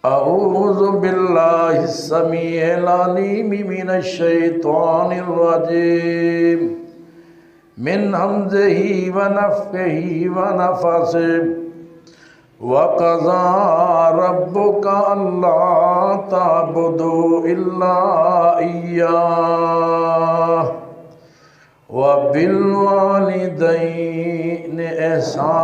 अऊज़ु बिल्लाहिस समीइल अलीम मिनश शैतानिर रजीम मिन हमज़िही व नफ़्ख़िही व नफ़्ख़िही व क़ज़ा रब्बुका अल्ला ताबुदू इल्ला इय्याह व बिल वालिदैनि इहसाना।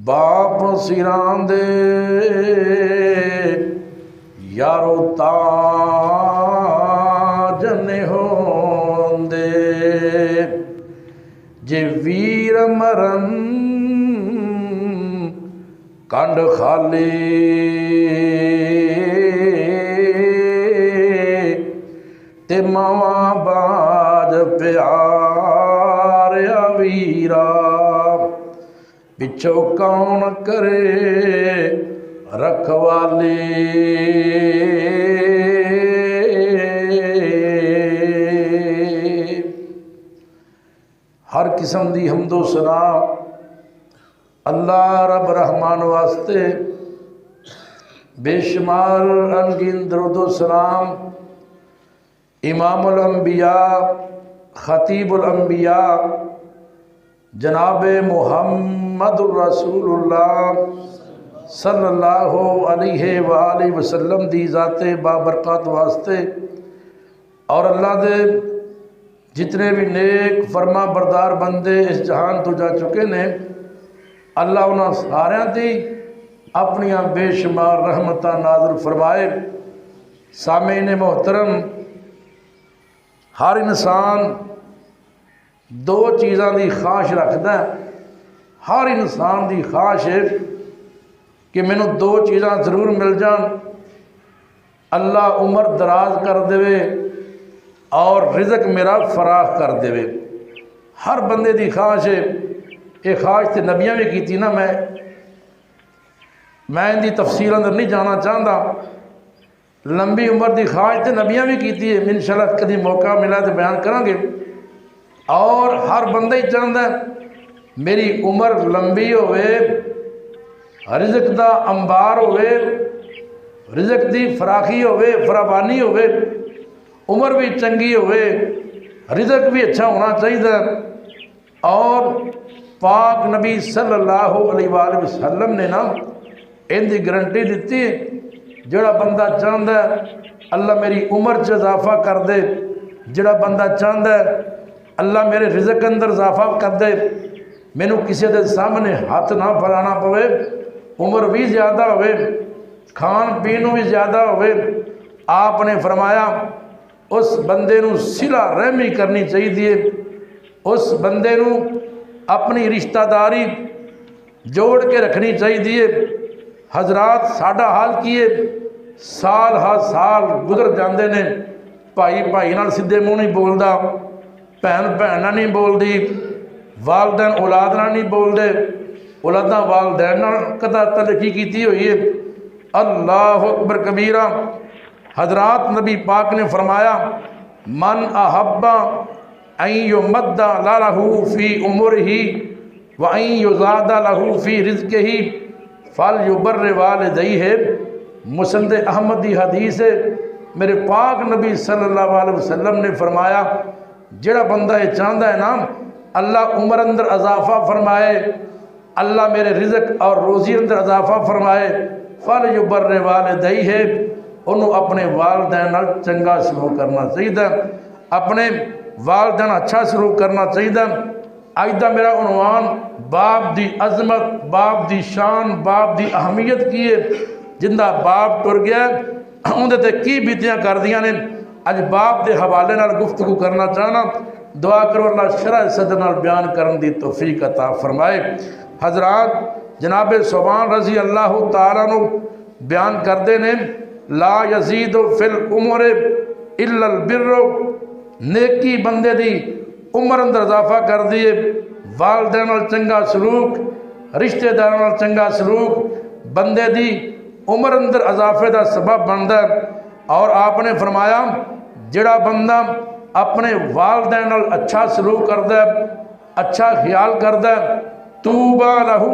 बाप सिरां दे यारो ताज ने होंदे, जे वीर मरन कंड खाली, ते मावा बाज प्यारिया वीरा, पिछो कौन करे रखवाली। हर किस्म दी हमदो सना अल्लाह रब रहमान वास्ते, बेशुमार अनगिन दरूद सलाम इमामुल अंबिया खतीबुल अंबिया जनाब मुहम्मदुर रसूलुल्लाह सल्लल्लाहु अलैहि वालैहि वसल्लम दी ज़ाते बाबरकत वास्ते और अल्लाह दे जितने भी नेक फरमा बरदार बंदे इस जहान तो जा चुके ने, अल्लाह उन्होंने सारियां दी अपनियां बेशुमार रहमतां नाज़िल फरमाए। सामीन मोहतरम, हर इंसान दो चीज़ों की ख्वाहिश रखता है। हर इंसान की ख्वाहिश है कि मैनू दो चीज़ां जरूर मिल जान, अल्लाह उम्र दराज कर देवे और रिज़्क मेरा फराख कर देवे। हर बंदे की ख्वाहिश है। ये ख्वाहिश तो नबियाँ भी की ना, मैं इनकी तफसील अंदर नहीं जाना चाहता। लंबी उम्र की ख्वाहिश तो नबियाँ भी की है, इंशाअल्लाह कभी मौका मिला तो बयान करांगे। और हर बंदा ही चाहता है मेरी उम्र लंबी होवे, रिज़्क दा अंबार होवे, रिज़्क दी फराखी होवे, फराबानी होवे, उम्र भी चंगी होवे, रिज़्क भी अच्छा होना चाहिए। और पाक नबी सल्लल्लाहु अलैहि वसल्लम ने ना इनकी गारंटी दी, जोड़ा बंदा चाहता है अल्लाह मेरी उम्र च इजाफा कर दे, जोड़ा बंदा चाहता है अल्लाह मेरे रिज़्क अंदर इजाफा कर दे, मैनू किसी के सामने हाथ ना फैलाना पवे, उम्र भी ज़्यादा होवे, खान पीन भी ज़्यादा होवे, आपने फरमाया उस बंदे नू सिला रहमी करनी चाहिए, उस बंदे नू अपनी रिश्तेदारी जोड़ के रखनी चाहिए। हजरात साडा हाल की है, साल हर साल गुजर जाते हैं, भाई भाई नाल सीधे मुँह नहीं बोलता, भैन भैन नाल नहीं बोलती, वालदैन औलाद नाल नहीं बोलते, औलादा वालदैन नाल कदा तलखी की हुई है। अल्लाह अकबर कबीरा। हजरात नबी पाक ने फरमाया मन अहब्बा अन युमद्दा लहू फी उम्रिही व अन युज़ादा लहू फी रिज़्क़िही फल युबर्र वालिदैहि। मुस्नद अहमद की हदीस है, मेरे पाक नबी सल्लल्लाहु अलैहि वसल्लम ने फरमाया जेड़ा बंदा ये चाहता है ना अल्लाह उम्र अंदर इजाफा फरमाए, अल्लाह मेरे रिज़्क और रोज़ी अंदर इजाफा फरमाए, फल युबर्र वालिदैहि, उन्होंने अपने वालदैन नाल चंगा सलूक करना चाहिए, अपने वालदैन अच्छा सलूक करना चाहिए। अज का मेरा उनवान बाप की अजमत, बाप की शान, बाप की अहमियत की है। जिंदा बाप टुर गया उन्हें ते की बीतियाँ कर दियां ने, अज बाप के हवाले नाल गुफ्तगू करना चाहना। दुआ करो अल्लाह शरह सदर नाल बयान करने की तौफीक अता फरमाए। हजरात जनाब सुभान रजी अल्लाह तआला नु बयान करते ने ला यजीदु फिल उम्र इल्लल बिर्र, नेकी बंदे दी उम्र अंदर इजाफा कर दिए, वालदैन नाल चंगा सलूक, रिश्तेदारों नाल चंगा सलूक बंदे दी उम्र अंदर इजाफे का सबब बनता है। और आपने फरमाया जिहड़ा बंदा अपने वालदैन नाल अच्छा सलूक करदा है, अच्छा ख्याल करदा है, तूबा लहू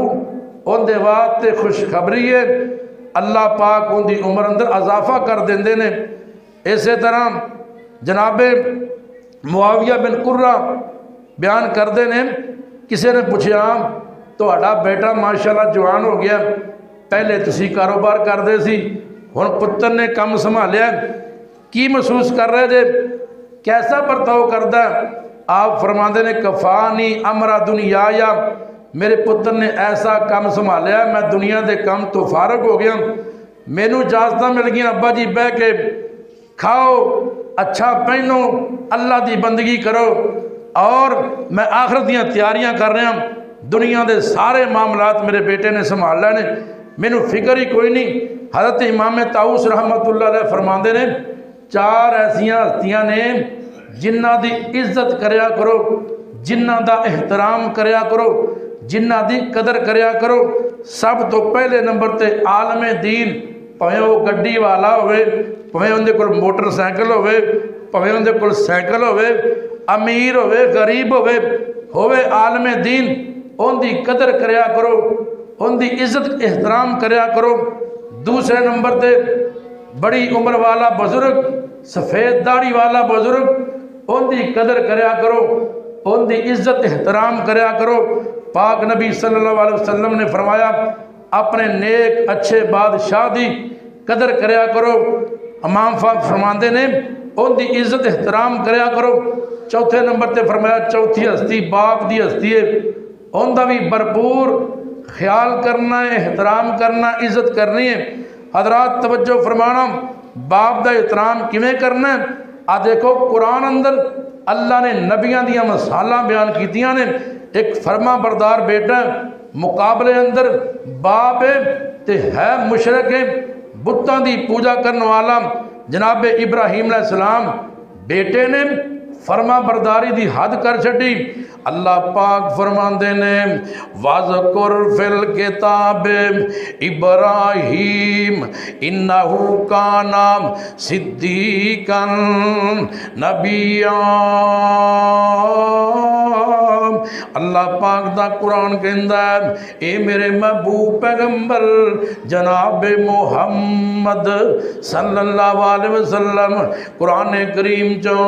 उहदे वास्ते खुशखबरी है, अल्लाह पाक उनकी उम्र अंदर इजाफा कर देंदे ने। इस तरह जनाबे मुआविया बिन कुर्रा बयान करते हैं, किसी ने पूछा तुहाडा बेटा माशाअल्लाह जवान हो गया, पहले तुसी कारोबार करते सी, हुण पुत्र ने काम संभालिया, की महसूस कर रहे जे, कैसा बर्ताव करता है? आप फरमाते ने कफानी अमरा दुनिया, या मेरे पुत्र ने ऐसा काम संभालिया, मैं दुनिया के काम तो फारग हो गया, मैनू इजाजत मिल गई अब्बा जी बह के खाओ, अच्छा पहनो, अल्लाह की बंदगी करो, और मैं आखिरत दी तैयारियां कर रहा, दुनिया के सारे मामलात मेरे बेटे ने संभाल लेने, मैनू फिक्र ही कोई नहीं। हज़रत इमाम ताऊस रहमतुल्लाह अलैह फरमाते ने, चार ऐसिया हस्तियां ने जिन्हां दी इज्जत करया करो, जिन्हां दा एहतराम करया करो, जिन्हां दी कदर करया करो। सब तो पहले नंबर ते आलमे दीन, भावें वो गड्डी वाला होवे, भावें उनके कोल मोटरसाइकिल होवे, भावें उनके कोल साइकिल होवे, अमीर होवे गरीब होवे आलमे दीन, उनकी कदर करया करो, उनकी इज्जत एहतराम करया करो। दूसरे नंबर ते बड़ी उम्र वाला बुजुर्ग, सफ़ेद दाढ़ी वाला बुजुर्ग, उनकी कदर करया करो, उनकी इज्जत एहतराम करया करो। पाक नबी सल्लल्लाहु अलैहि वसल्लम ने फरमाया, अपने नेक अच्छे बादशाह की कदर करया करो। इमाम फरमाते ने, उनकी इज्जत एहतराम करया करो। चौथे नंबर पर फरमाया, चौथी हस्ती बाप की हस्ती है, उनका भी भरपूर ख्याल करना है, एहतराम करना, इज्जत करनी है। हजरात तवज्जो फरमाना, बाप का एहतराम किमें करना है? आ देखो कुरान अंदर अल्लाह ने नबियां दियां मिसालां बयान कीतियां ने। एक फरमा बरदार बेटा मुकाबले अंदर बाप है ते है मुशरक है, बुतों की पूजा करने वाला। जनाबे इब्राहीम अलैहिस्सलाम बेटे ने फरमा बरदारी की हद कर छड़ी। अल्लाह पाक फरमाते ने, वाज़कुर फिल किताब इब्राहीम इन्नहु काना सिद्दीकन नबिय्या। अल्लाह पाक दा कुरान कहंदा है, ए मेरे महबूब पैगंबर जनाब मुहम्मद सल्लल्लाहु अलैहि वसल्लम, कुरान करीम चो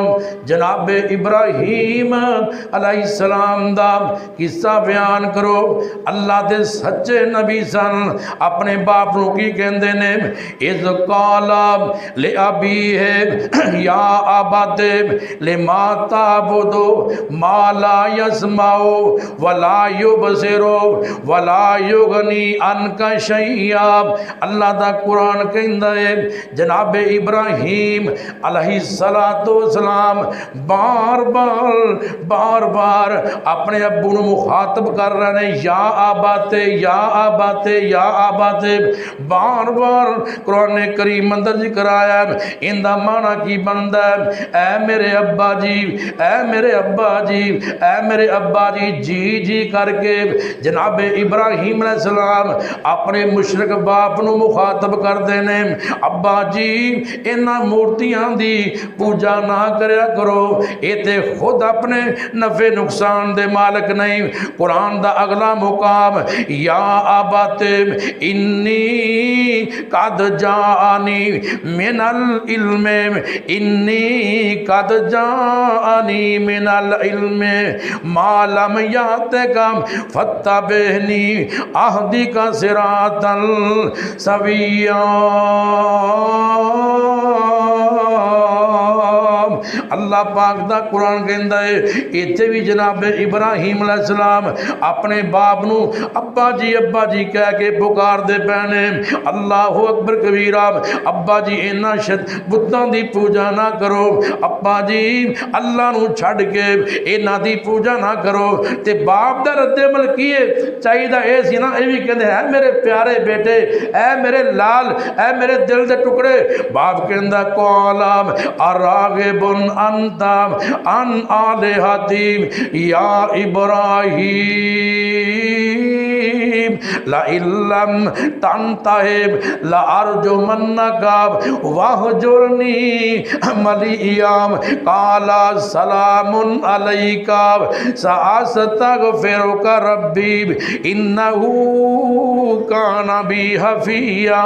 जनाब इब्राहीम अलैहिस्सलाम दा किस्सा बयान करो। अल्लाह दे सच्चे नबी सन। अपने बाप नूं की कहंदे ने, इज़ काला ले अबी है या आबादे ले माता बुदो माला यस्माओ वला युबसिरो वला युगनी अनका शैया। अल्लाह दा कुरान कहंदा है, जनाब इब्राहीम अलैहिस्सलातु वस्सलाम बार बार अपने अब्बू नूं मुखातब कर रहे हैं, या आबाते या आबाते या आबाते। बार बार कुरान करीम अंदर जिक्र आया। इनका माना की बनता है, ऐ मेरे अब्बा जी, ऐ मेरे अब्बा जी, ऐ मेरे अब्बा जी, जी जी करके जनाब इब्राहीम अलैहिस्सलाम अपने मुशरक बाप नूं मुखातब करते हैं, अब्बा जी इन्हां मूर्तियां दी पूजा ना करया करो, ये ते खुद अपने नफे नुकसान दे मालिक नहीं। कुरान दा अगला मुकाम, या आबाते इन्नी कद जानी मिनल इल्मे, इन्नी कद जानी मिनल इल्मे मालम याते कम फत्ता बेहनी आहदी का सिरातल सविया। अल्लाह पाक दा कुरान कहंदा है, इत्थे भी जनाब इब्राहीम अलैहिस्सलाम अपने बाप नूं अब्बा जी कह के पुकारदे पैने। अल्लाहु अकबर कबीरा। अब्बा जी इन्हां बुतां दी पूजा ना करो, अब्बा जी अल्लाह नूं छड्ड के इन्हां दी पूजा ना करो। ते बाप दा रद्दे-अमल की है चाहिदा ए सी ना, ये भी कहंदे है मेरे प्यारे बेटे, ऐ मेरे लाल, ऐ मेरे दिल दे टुकड़े। बाप कहंदा कौला अरागिबुन अंता अन आलिहती या इब्राहीम। ला इल्लम तंतहिब ला अर्जुमन्नका वहजुरनी मलियाम काला सलामुन अलैका सअस्तगफिरुका रब्बी इन्नहू काना बी हफिया।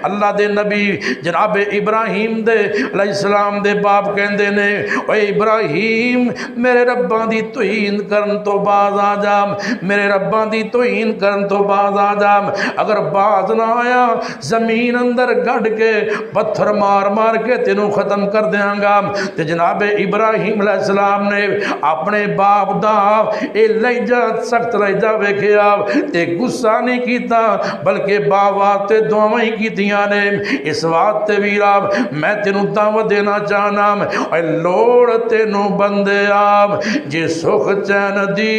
अल्लाह दे नबी जनाब इब्राहिम दे अलैहिस्सलाम दे बाप कहंदे ने ओए इब्राहिम मेरे रब्बां दी तौहीन करन तो बाज आ जा, मेरे रब्बां दी तौहीन करन तो बाज आ जा। अगर बाज ना आया जमीन अंदर गढ़ के पत्थर मार मार के तेनों खत्म कर देंगा। ते जनाब इब्राहिम अलैहिस्सलाम ने अपने बाप दा ए लहजा सख्त लहजा वेखिया ते गुस्सा नहीं कीता बल्कि बाप वास्ते दुआवां ही कीतियां ने। इस वास्ते वीरा मैं तेनों दावत देना चाहना ओए लोड़ तेनों बंदिया जे सुख चैन दी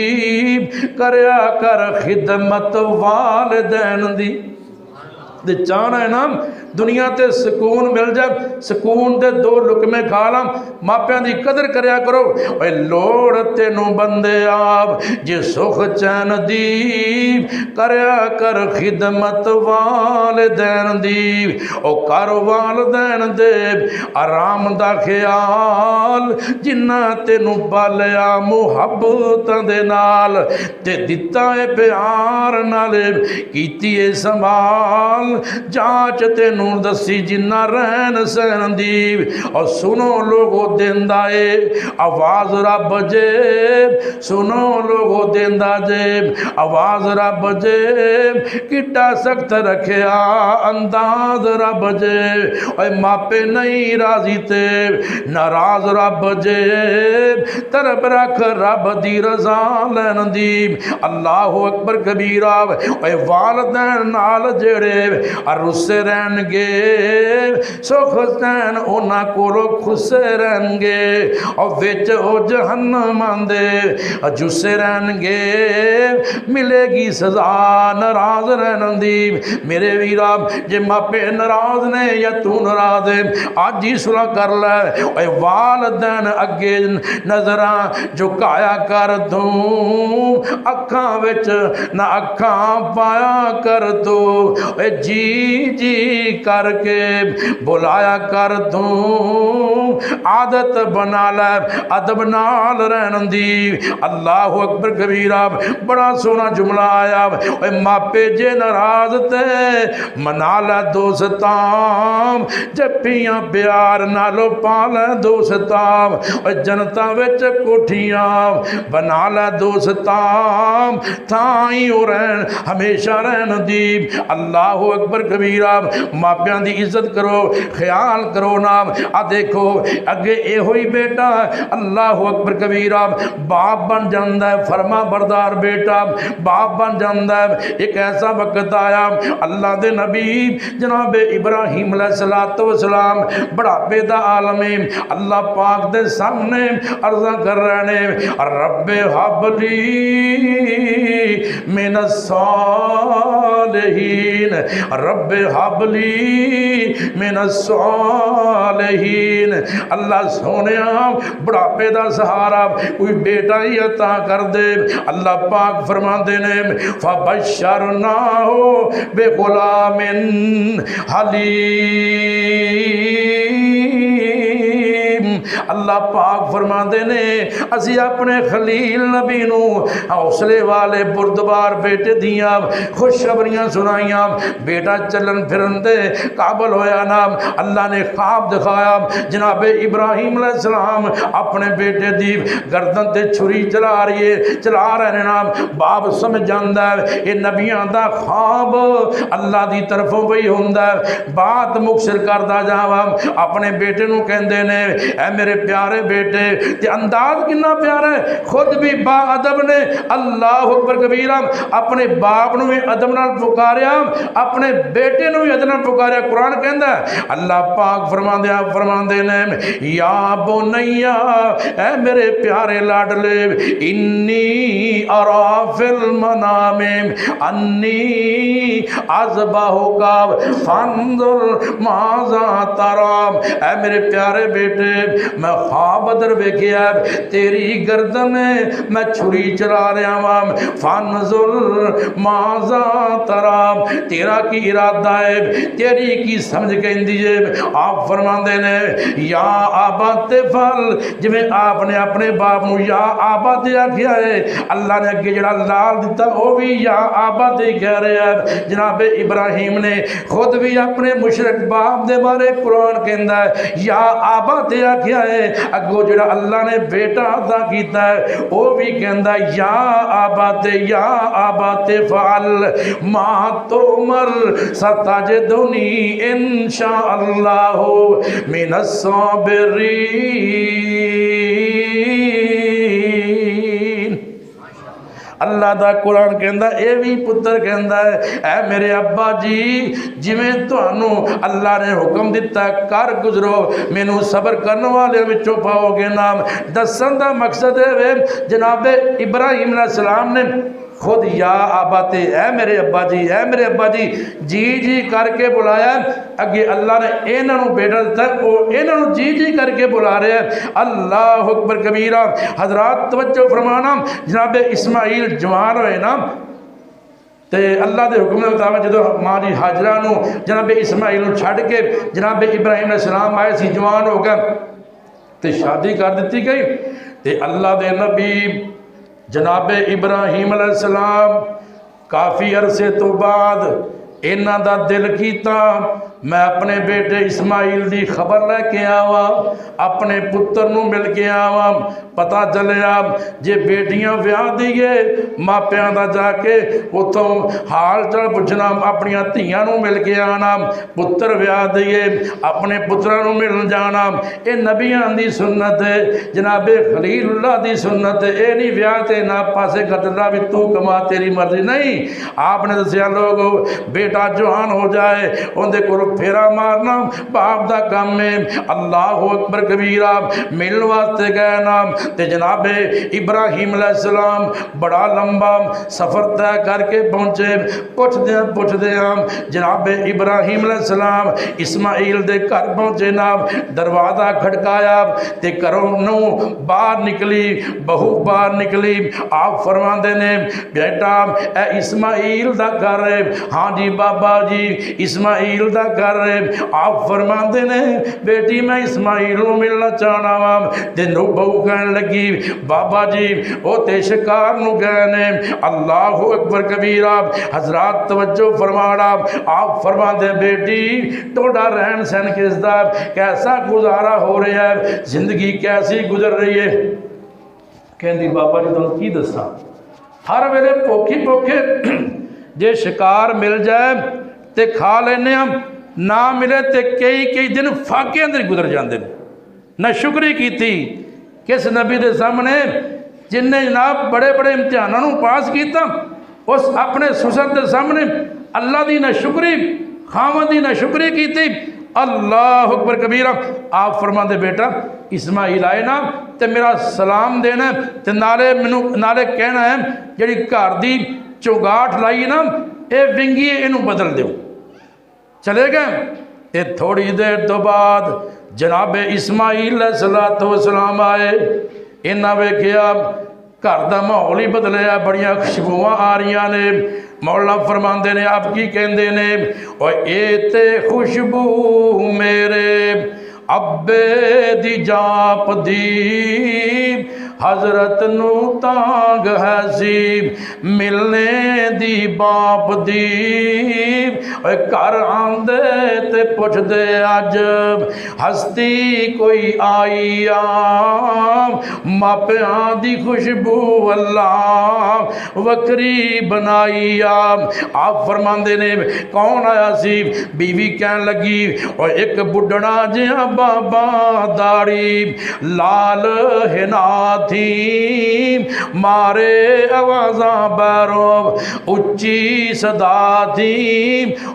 करया कर खिदमत वालिदैन दी। ते चाहना है ना दुनिया ते सुकून मिल जाए, सुकून दे दो लुकमे खा ला, मापियां दी कदर करया करो। ओए लोड़ तेनों बंदे आप जे सुख चैन दी करया कर खिदमत वालिदैन दी। ओ कर वालिदैन दे आराम दा ख्याल जिन्ना तेनों पालिया मुहब्बतां दे नाल ते दिता है प्यार नाल कीती है संभाल जांच तेनू दसी जिन्ना रहन सहन दी। और सुनो लोगो देंदा ए आवाज रब जे, सुनो लोगो देंदा जे आवाज रब जे किड्डा सख्त रखिया अंदाज रब जे। ओए मापे नहीं राजी ते नाराज रब जे तरफ रख रब दी रजा लैन दी। अल्लाह अकबर कबीरा। ओए वालिदैन नाल जेड़े रुस्से रहनगे सुख चैन उन्हां कोलों खुसे रहनगे और विच ओ जहन्नम आंदे जुस्से रहनगे मिलेगी सजा नाराज रहन दी। मेरे वीरा जे मापे नाराज ने या तू नाराज है अज ही सुलह कर लै। ओए वालिदैन अगे नजरां झुकाया कर तू अखां विच ना अखां पाया कर तू। जी जी करके बुलाया कर तू आदत बना लै अदब नाल रहन दी। अल्लाह अकबर कबीरा। बड़ा सोहना जुमला आया। ओए मापे जे नाराज ते मना लै दोस्तां जप्पियां प्यार नालों पा लै दोस्तां। जनता विच कोठियां बना लै दोस्तां थाई ओ रहन हमेशा रहन दी। अल्लाह अकबर कबीरा। मापियां दी इज्जत करो ख्याल करो नाम। आ देखो अगे एहो ही बेटा अल्लाह अकबर कबीरा बाप बन जाता है, फरमा बरदार बेटा बाप बन जाता है। एक ऐसा वक्त आया अल्लाह दे नबी जनाब इब्राहिम अलैहिस्सलाम बुढ़ापे दा आलम है अल्लाह पाक दे सामने अर्ज़ा कर रहे ने रब्बे हबली मिनस सालिहीन रब्बे हबली मिनस सालिहीन। अल्लाह सोनिया बुढ़ापे का सहारा कोई बेटा ही अता कर दे। अल्लाह पाक फरमाते ने फबश्शरनाहु बिगुलामिन हलीम। अल्लाह पाक फरमाते ने असी अपने खलील नबी नू हौसले वाले बुरदबार बेटे दियां खुशखबरियां सुनाइयां। बेटा चलन फिरन दे काबल होया नाम। अल्लाह ने ख्वाब दिखाया जनाबे इब्राहिम अलैहिस्सलाम अपने बेटे दी गर्दन ते छुरी चला रही है चला रहे नाम। बाप समझ जाता है ये नबियां दा ख्वाब अल्लाह दी तरफों पई हुंदा है। बात मुक्सर करदा जावा अपने बेटे नू कहंदे ने ऐ मेरे प्यारे बेटे ते अंदाज कितना प्यारा है खुद भी बा अदब ने अल्लाह अकबर कबीरा अपने बाप नू भी अदब नाल पुकारिया अपने बेटे नू भी अदब नाल पुकारिया। कुरान कहंदा अल्लाह पाक फरमांदे ने या बुनैया ऐ मेरे प्यारे लाडले इन्नी अरा फिल मनामे अन्नी अज़बहुका फंजुर माज़ा तरा। ऐ मेरे प्यारे बेटे मैं मैं ख्वाब अदर वेखिया तेरी गर्दन मैं छुरी चला रहा वाम फनजुल माजा तरा तेरा की इरादा है तेरी की समझ कहती है। आप फरमाते ने या आबा ते फल जिमें आपने अपने बाप नू या आबा ते आख्या है अल्लाह ने अगे जड़ा लाल दिता वह भी या आबा ते कह रहा है। जनाब इब्राहिम ने खुद भी अपने मुशरक बाप दे बारे कुरान कहता है या आबा ते आख्या है अगो जड़ा अल्लाह ने बेटा अदा किया है वह भी कहता या आबा ते फल मा तोमर सताजदुनी इंशाअल्लाह मिनस साबिरीन। अल्लाह दा कुरान कहता ये भी पुत्र कहता है ऐ मेरे अब्बा जी जिमें तुहानू अल्लाह ने हुक्म दिता कर गुजरो मैनू सबर करने वाले विचों पाओगे नाम। दसन का मकसद है जनाब इब्राहिम अलैहिस्सलाम ने खुद या आबाते ऐ मेरे अब्बा जी जी करके बुलाया। अगे अल्लाह ने इन्हों बेटा दिता इन्हों जी करके बुला रहे हैं। अल्लाह अकबर कबीरा। हजरात तवज्जो फरमाना जनाब इस्माइल जवान होए ना तो अल्लाह के हुक्म के मुताबिक जो माँ जी हाजरा नू जनाब इस्माइल छड़ के जनाब इब्राहिम अलैहिस्सलाम आए सी जवान हो गए तो शादी कर दी गई। तो अल्लाह के नबी जनाब इब्राहिम अलैहिस्सलाम काफ़ी अरसे तो बाद इन्हां दा दिल कीता मैं अपने बेटे इस्माइल की खबर लैके आवा अपने पुत्र नू मिल के आवा। पता चलिया जे बेटियां ब्याह दीए मापियां दा जाके उतों हाल चाल पुछना अपन धियां नू मिल के आना पुत्र ब्याह दीए अपने पुत्रां नू मिलन जाना ये नबियां दी सुन्नत है जनाबे खलीलुल्लाह दी सुन्नत है। ये नहीं ब्याह ते ना पासे कटना भी तू कमा तेरी मर्जी नहीं। आपने दसिया लोग बेटा जवान हो जाए उनके कोल फेरा मारना बाप का काम है। अल्लाह अकबर कबीरा। मिलने वास्ते गए नाम ते जनाबे इब्राहिम अलैहिस्सलाम बड़ा लंबा सफ़र तय करके पहुँचे। पुछदे जनाबे इब्राहिम अलैहिस्सलाम इस्माइल दे घर पहुँचे नाम दरवाज़ा खड़काया ते घरों नू बाहर निकली बहू बाहर निकली। आप फरमाते ने बेटा ए इस्माइल दा घर है। हाँ जी बाबा जी इस्माइल दा घर है। आप फरमाते ने बेटी मैं इस्माइल नू मिलना चाहना वा ते नू बहू कहन लगी बाबा जी वो ते शिकार नू गए ने। अल्लाह अकबर कबीरा। हजरात तवज्जो फरमाना आप फरमाते बेटी तोड़ा रहन सहन किसदा कैसा गुजारा हो रहा है जिंदगी कैसी गुजर रही है। कहती बाबा जी तुम की दसा हर वेले भुखे जे शिकार मिल जाए तो खा लेने ना मिले तो कई दिन फाके अंदर गुजर जाते हैं। न शुक्री की किस नबी के सामने जिन्हें जनाब बड़े बड़े इम्तिहानों पास किया उस अपने सुसर के सामने अल्लाह की न शुक्री खावन की न शुक्री की। अल्लाह अकबर कबीरा। आप फरमाते बेटा इस्माइल आए ना तो मेरा सलाम देना तो नाले मैनू नाले कहना है जी घर की चौगाठ लाई ना ये विंगी इनू बदल दो। चले गए तो थोड़ी देर तो बाद जनाब इस्माइल अलैहिस्सलाम आए। इन्हें वेखिया घर का माहौल ही बदलिया बड़िया खुशबुआं आ रही ने। मौला फरमाते ने आप की कहते ने और ये ते खुशबू मेरे अब्बे दी जाप दी हजरत नू तांग है सी मिलने दी बाप दी घर आंदे ते पुछदे अज हस्ती कोई आई मापियां दी खुशबू अल्लाह वक्री बनाई आप फरमाते ने कौन आया सी। बीवी कहन लगी और एक बुढ़ना जिहा बाबा दाड़ी लाल हिना थी मारे आवाज़ा बैरोब उच्ची सदा थी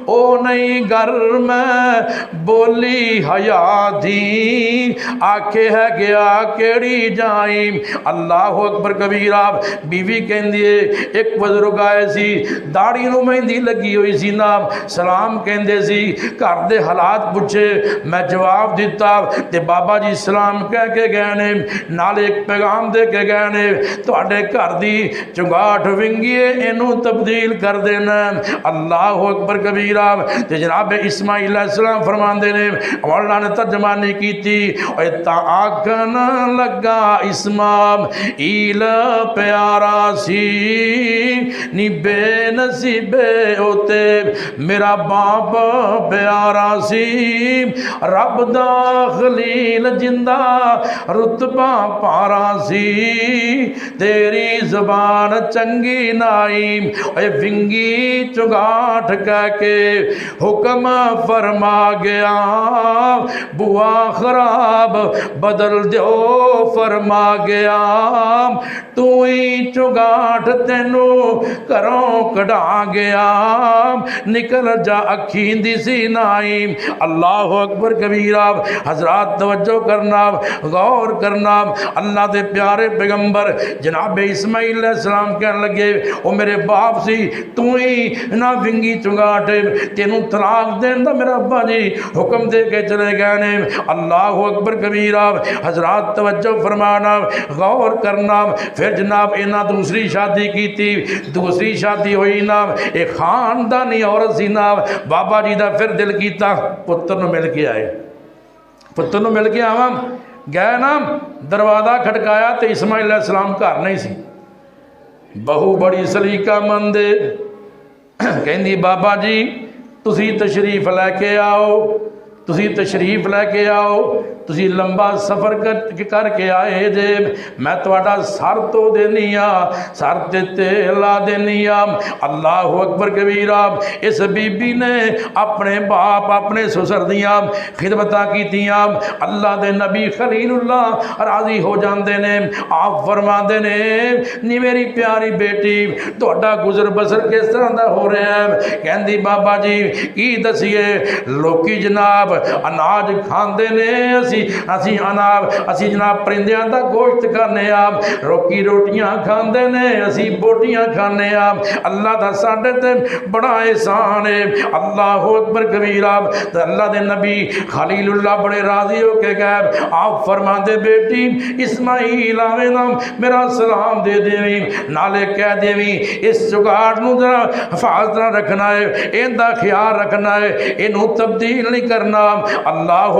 ओ नहीं घर में बोली हया थी आखे है गया केड़ी जाई। अल्लाह अकबर कबीरा। बीवी कहंदी है एक बुजुर्ग आए सी दाढ़ी नूं मेहंदी लगी हुई सी ना सलाम कहंदे सी घर दे हालात पूछे मैं जवाब दिता ते बाबा जी सलाम कह के गए ने नाल एक पैगाम दे के गए ने तुहाडे घर दी चुंगाठ विंगी है इनू तब्दील कर देना। अल्लाह अकबर कबीरा। ते जनाब इस्माइल अलैहिस्सलाम फरमांदे ने अल्लाह ने तर्जमानी की थी आखन लगा इस्माइल प्यारा सी नी बेनसीबे होते मेरा बाप प्यारा सी रब दा खलील जिंदा रुतबा पारा सी तेरी ज़बान चंगी नाई विंगी चुगाठ कह के हुक्म फरमा गया बुआ खराब बदल दो फरमा गया तू ही चुगाठ तेनू घरों कढ़ा गया निकल जा अखी दिसी नाई। अल्लाह अकबर कबीरा। हजरात तवज्जो करना गौर करना अल्लाह के प्यारे पैगंबर जनाब इस्माइल अलैहिस्सलाम कहन लगे ओ मेरे बाप सी तू ही ना विंगी चुंगाट तेनू तलाक देन दा मेरा अब्बा जी हुक्म दे के चले गए ने। अल्लाह अकबर कबीरा। हजरात तवज्जो फरमाना गौर करना फिर जनाब इन्हें दूसरी शादी की थी दूसरी शादी हुई ना एक खानदानी औरत सी ना बाबा जी का फिर दिल किया पुत्र नूं मिल के आए पुत्र नूं मिल के आवा गए ना दरवाज़ा खटकाया तो इस्माइल अलैहिस्सलाम घर नहीं सी। बहू बड़ी सलीका मंद कहंदी बाबा जी तुसी तशरीफ लैके आओ तुसी तशरीफ लैके आओ तुसी लंबा सफ़र करके आए जे मैं तुहाडा सर तो देनी आ सर ते तेल ला देनी आ। अल्लाह अकबर कबीरा। इस बीबी ने अपने बाप अपने ससुर दियाँ खिदमतां कीतियां अल्लाह दे नबी खलीलुल्लाह राजी हो जाते ने आप फरमाते ने नी मेरी प्यारी बेटी तुहाडा गुजर बसर किस तरह का हो रहा है। कहंदी बाबा जी की दसीए लोकी जनाब अनाज खांदे ने असी जनाब परिंदियां दा गोश्त खाने रोकी रोटियां खांदे ने असी बोटियां खाने अल्लाह दा साडे ते बड़ा एहसान है। अल्लाह अकबर कबीरा। ते अल्लाह दे नबी खलीलुल्लाह बड़े राजी हो के गए आप फरमाते बेटी इस्माइल आवे ना मेरा सलाम दे देवी नाले कह देवी इस जुगाड़ नूं जरा हिफाजत रखना है इनका ख्याल रखना है इनू तब्दील नहीं करना। अल्लाह